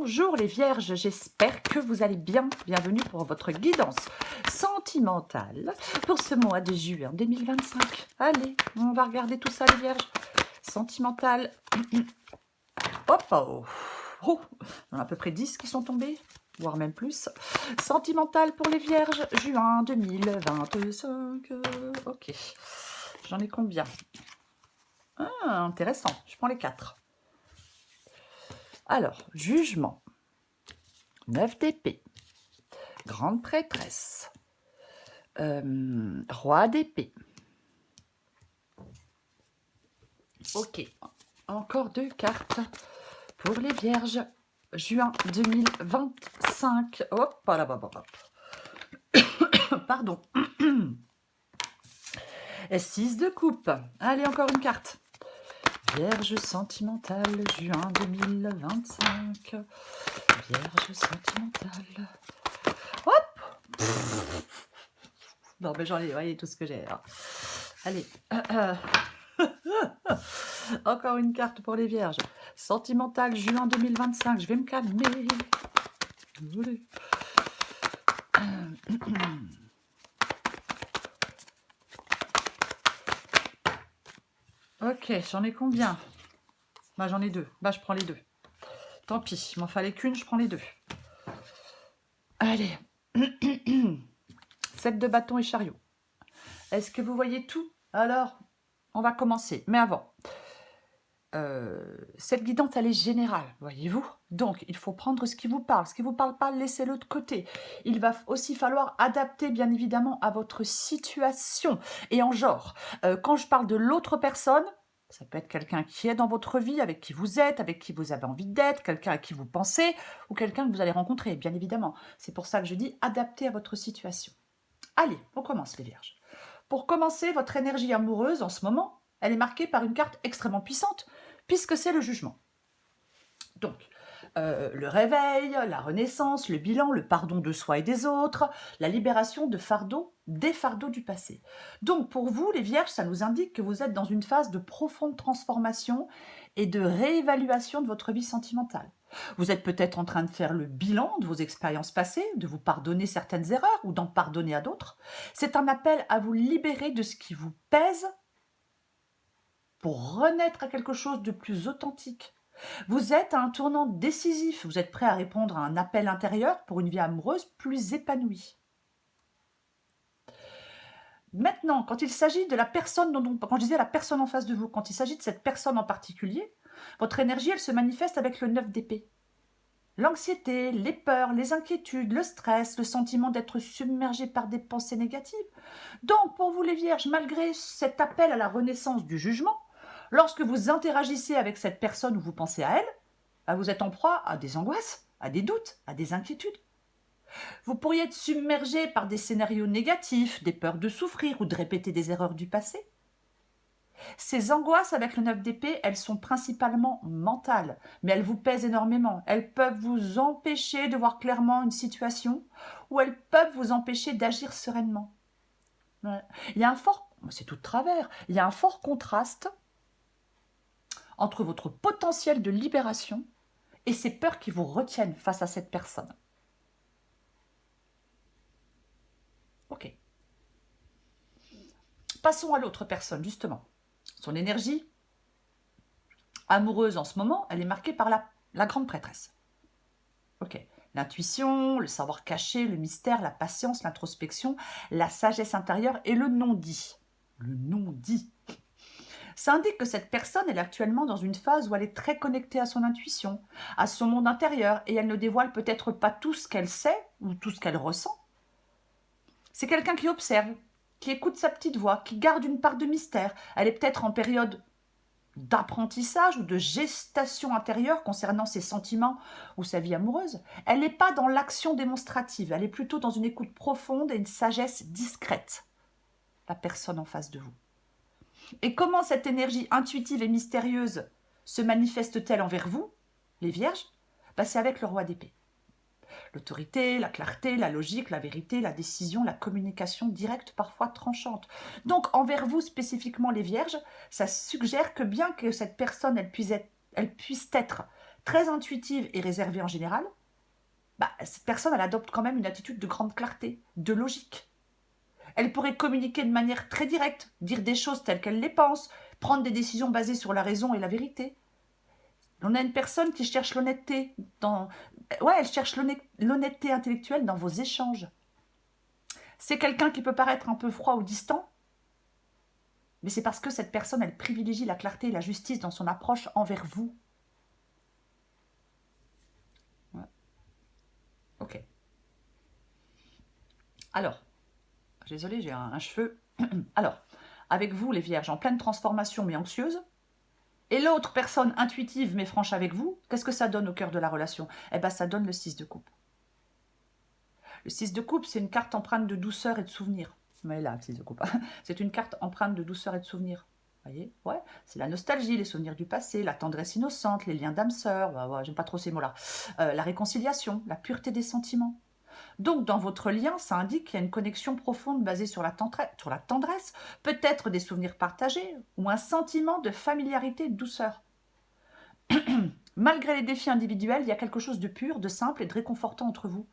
Bonjour les vierges, j'espère que vous allez bien. Bienvenue pour votre guidance sentimentale pour ce mois de juin 2025. Allez, on va regarder tout ça les vierges. Sentimentale. Hop, oh, oh, on a à peu près 10 qui sont tombés, voire même plus. Sentimentale pour les vierges, juin 2025. Ok, j'en ai combien? Intéressant, je prends les 4. Alors, jugement, 9 d'épée, grande prêtresse, roi d'épée. Ok, encore 2 cartes pour les vierges, juin 2025. Hop, là, hop, hop. Pardon. 6 de coupe. Allez, encore une carte. Vierge sentimentale, juin 2025. Vierge sentimentale. Hop. Non, mais j'en ai, voyez tout ce que j'ai. Allez. Encore une carte pour les vierges. Sentimentale, juin 2025. Je vais me calmer. Ok, j'en ai combien? Bah, j'en ai 2. Bah, je prends les 2. Tant pis, il m'en fallait qu'une, je prends les 2. Allez. 7 de bâton et chariot. Est-ce que vous voyez tout? Alors, on va commencer. Mais avant, cette guidance, elle est générale, voyez-vous. Donc, il faut prendre ce qui vous parle. Ce qui ne vous parle pas, laissez-le de côté. Il va aussi falloir adapter, bien évidemment, à votre situation. Et en genre, quand je parle de l'autre personne, ça peut être quelqu'un qui est dans votre vie, avec qui vous êtes, avec qui vous avez envie d'être, quelqu'un à qui vous pensez, ou quelqu'un que vous allez rencontrer, bien évidemment. C'est pour ça que je dis adapter à votre situation. Allez, on commence les vierges. Pour commencer, votre énergie amoureuse en ce moment, elle est marquée par une carte extrêmement puissante, puisque c'est le jugement. Donc, le réveil, la renaissance, le bilan, le pardon de soi et des autres, la libération de fardeaux, des fardeaux du passé. Donc, pour vous, les vierges, ça nous indique que vous êtes dans une phase de profonde transformation et de réévaluation de votre vie sentimentale. Vous êtes peut-être en train de faire le bilan de vos expériences passées, de vous pardonner certaines erreurs ou d'en pardonner à d'autres. C'est un appel à vous libérer de ce qui vous pèse pour renaître à quelque chose de plus authentique. Vous êtes à un tournant décisif, vous êtes prêt à répondre à un appel intérieur pour une vie amoureuse plus épanouie. Maintenant, quand il s'agit de la personne quand je disais la personne en face de vous, quand il s'agit de cette personne en particulier, votre énergie, elle se manifeste avec le 9 d'épée. L'anxiété, les peurs, les inquiétudes, le stress, le sentiment d'être submergé par des pensées négatives. Donc, pour vous les vierges, malgré cet appel à la renaissance du jugement, lorsque vous interagissez avec cette personne ou vous pensez à elle, bah, vous êtes en proie à des angoisses, à des doutes, à des inquiétudes. Vous pourriez être submergé par des scénarios négatifs, des peurs de souffrir ou de répéter des erreurs du passé. Ces angoisses avec le 9 d'épée, elles sont principalement mentales, mais elles vous pèsent énormément. Elles peuvent vous empêcher de voir clairement une situation ou elles peuvent vous empêcher d'agir sereinement. Ouais. Il y a un fort, c'est tout de travers, il y a un fort contraste entre votre potentiel de libération et ces peurs qui vous retiennent face à cette personne. Ok. Passons à l'autre personne, justement. Son énergie amoureuse en ce moment, elle est marquée par la grande prêtresse. Ok. L'intuition, le savoir caché, le mystère, la patience, l'introspection, la sagesse intérieure et le non-dit. Le non-dit. Ça indique que cette personne est actuellement dans une phase où elle est très connectée à son intuition, à son monde intérieur, et elle ne dévoile peut-être pas tout ce qu'elle sait ou tout ce qu'elle ressent. C'est quelqu'un qui observe, qui écoute sa petite voix, qui garde une part de mystère. Elle est peut-être en période d'apprentissage ou de gestation intérieure concernant ses sentiments ou sa vie amoureuse. Elle n'est pas dans l'action démonstrative, elle est plutôt dans une écoute profonde et une sagesse discrète. La personne en face de vous. Et comment cette énergie intuitive et mystérieuse se manifeste-t-elle envers vous, les vierges? C'est avec le roi d'épée. L'autorité, la clarté, la logique, la vérité, la décision, la communication directe, parfois tranchante. Donc, envers vous spécifiquement les vierges, ça suggère que bien que cette personne, elle puisse être très intuitive et réservée en général, cette personne, elle adopte quand même une attitude de grande clarté, de logique. Elle pourrait communiquer de manière très directe, dire des choses telles qu'elle les pense, prendre des décisions basées sur la raison et la vérité. On a une personne qui cherche l'honnêteté elle cherche l'honnêteté intellectuelle dans vos échanges. C'est quelqu'un qui peut paraître un peu froid ou distant, mais c'est parce que cette personne, elle privilégie la clarté et la justice dans son approche envers vous. Ouais. Ok. Alors, désolée, j'ai un cheveu. Alors, avec vous, les vierges, en pleine transformation mais anxieuse, et l'autre personne intuitive mais franche avec vous, qu'est-ce que ça donne au cœur de la relation? Eh bien, ça donne le 6 de coupe. Le 6 de coupe, c'est une carte empreinte de douceur et de souvenir. Mais là, le 6 de coupe, c'est une carte empreinte de douceur et de souvenir. Vous voyez? Ouais, c'est la nostalgie, les souvenirs du passé, la tendresse innocente, les liens d'âme sœur, j'aime pas trop ces mots-là. La réconciliation, la pureté des sentiments. Donc, dans votre lien, ça indique qu'il y a une connexion profonde basée sur la tendresse, peut-être des souvenirs partagés ou un sentiment de familiarité et de douceur. Malgré les défis individuels, il y a quelque chose de pur, de simple et de réconfortant entre vous.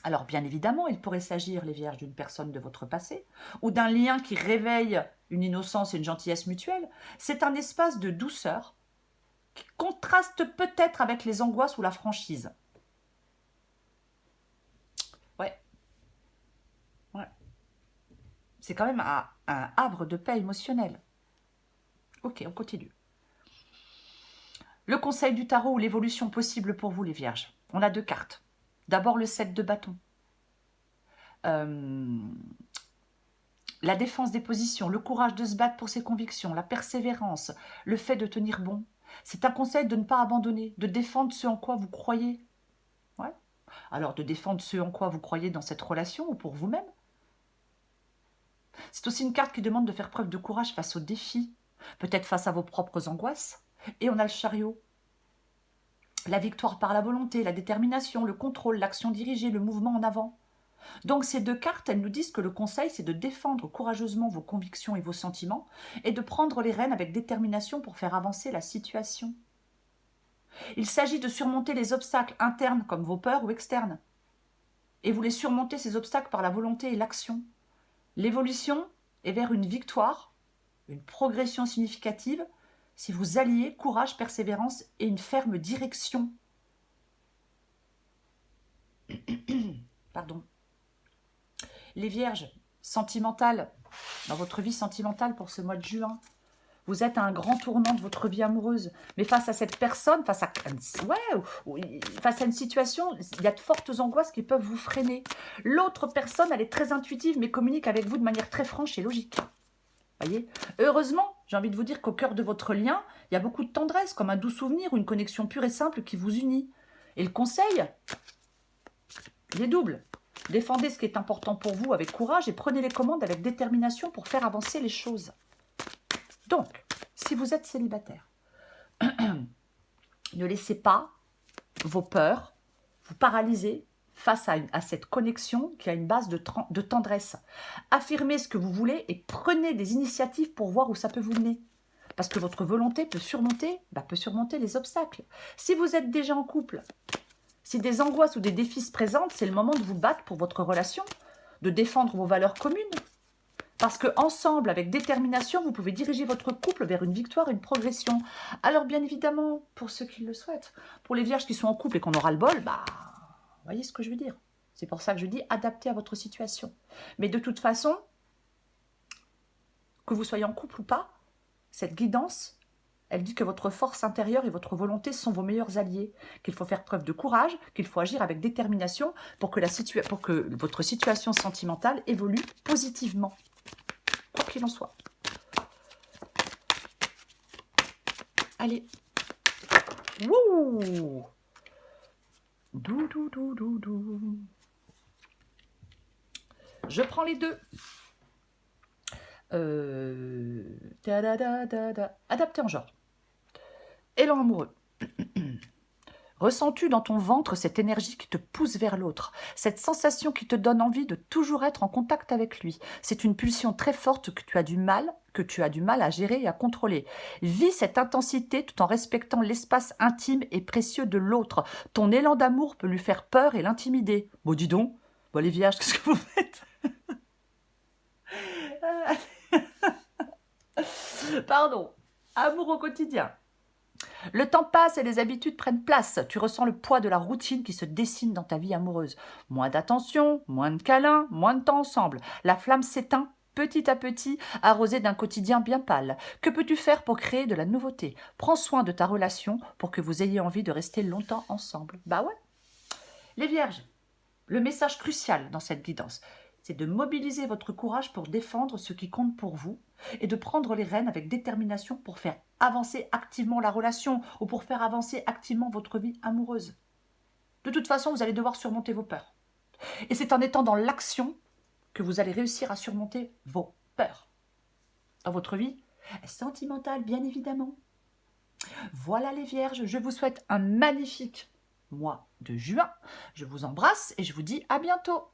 Alors, bien évidemment, il pourrait s'agir, les vierges, d'une personne de votre passé ou d'un lien qui réveille une innocence et une gentillesse mutuelle. C'est un espace de douceur qui contraste peut-être avec les angoisses ou la franchise. Ouais. C'est quand même un havre de paix émotionnelle. Ok, on continue. Le conseil du tarot ou l'évolution possible pour vous, les vierges. On a 2 cartes. D'abord, le 7 de bâton. La défense des positions, le courage de se battre pour ses convictions, la persévérance, le fait de tenir bon. C'est un conseil de ne pas abandonner, de défendre ce en quoi vous croyez. Ouais. Alors, de défendre ce en quoi vous croyez dans cette relation ou pour vous-même. C'est aussi une carte qui demande de faire preuve de courage face aux défis, peut-être face à vos propres angoisses. Et on a le chariot. La victoire par la volonté, la détermination, le contrôle, l'action dirigée, le mouvement en avant. Donc ces 2 cartes, elles nous disent que le conseil, c'est de défendre courageusement vos convictions et vos sentiments et de prendre les rênes avec détermination pour faire avancer la situation. Il s'agit de surmonter les obstacles internes comme vos peurs ou externes. Et vous les surmontez ces obstacles par la volonté et l'action. L'évolution est vers une victoire, une progression significative, si vous alliez courage, persévérance et une ferme direction. Pardon. Les vierges sentimentales, dans votre vie sentimentale pour ce mois de juin, vous êtes à un grand tournant de votre vie amoureuse. Mais face à cette personne, face à une situation, il y a de fortes angoisses qui peuvent vous freiner. L'autre personne, elle est très intuitive, mais communique avec vous de manière très franche et logique. Voyez ? Heureusement, j'ai envie de vous dire qu'au cœur de votre lien, il y a beaucoup de tendresse, comme un doux souvenir ou une connexion pure et simple qui vous unit. Et le conseil, il est double. Défendez ce qui est important pour vous avec courage et prenez les commandes avec détermination pour faire avancer les choses. Donc, si vous êtes célibataire, ne laissez pas vos peurs vous paralyser face à cette connexion qui a une base de tendresse. Affirmez ce que vous voulez et prenez des initiatives pour voir où ça peut vous mener. Parce que votre volonté peut surmonter les obstacles. Si vous êtes déjà en couple, si des angoisses ou des défis se présentent, c'est le moment de vous battre pour votre relation, de défendre vos valeurs communes. Parce qu'ensemble, avec détermination, vous pouvez diriger votre couple vers une victoire, une progression. Alors bien évidemment, pour ceux qui le souhaitent, pour les vierges qui sont en couple et qu'on aura le bol, vous voyez ce que je veux dire. C'est pour ça que je dis adapter à votre situation. Mais de toute façon, que vous soyez en couple ou pas, cette guidance, elle dit que votre force intérieure et votre volonté sont vos meilleurs alliés, qu'il faut faire preuve de courage, qu'il faut agir avec détermination pour que votre situation sentimentale évolue positivement. Quoi qu'il en soit. Allez. Wouh! Dou. Je prends les 2. Adapté en genre. Élan amoureux. Ressens-tu dans ton ventre cette énergie qui te pousse vers l'autre, cette sensation qui te donne envie de toujours être en contact avec lui? C'est une pulsion très forte que que tu as du mal à gérer et à contrôler. Vis cette intensité tout en respectant l'espace intime et précieux de l'autre. Ton élan d'amour peut lui faire peur et l'intimider. Bon, dis donc, bon, les vierges, qu'est-ce que vous faites? Pardon. Amour au quotidien. Le temps passe et les habitudes prennent place. Tu ressens le poids de la routine qui se dessine dans ta vie amoureuse. Moins d'attention, moins de câlins, moins de temps ensemble. La flamme s'éteint petit à petit, arrosée d'un quotidien bien pâle. Que peux-tu faire pour créer de la nouveauté? Prends soin de ta relation pour que vous ayez envie de rester longtemps ensemble. Bah ouais. Les vierges, le message crucial dans cette guidance, c'est de mobiliser votre courage pour défendre ce qui compte pour vous et de prendre les rênes avec détermination pour faire avancer activement la relation ou pour faire avancer activement votre vie amoureuse. De toute façon, vous allez devoir surmonter vos peurs. Et c'est en étant dans l'action que vous allez réussir à surmonter vos peurs. Dans votre vie sentimentale, bien évidemment. Voilà les vierges, je vous souhaite un magnifique mois de juin. Je vous embrasse et je vous dis à bientôt.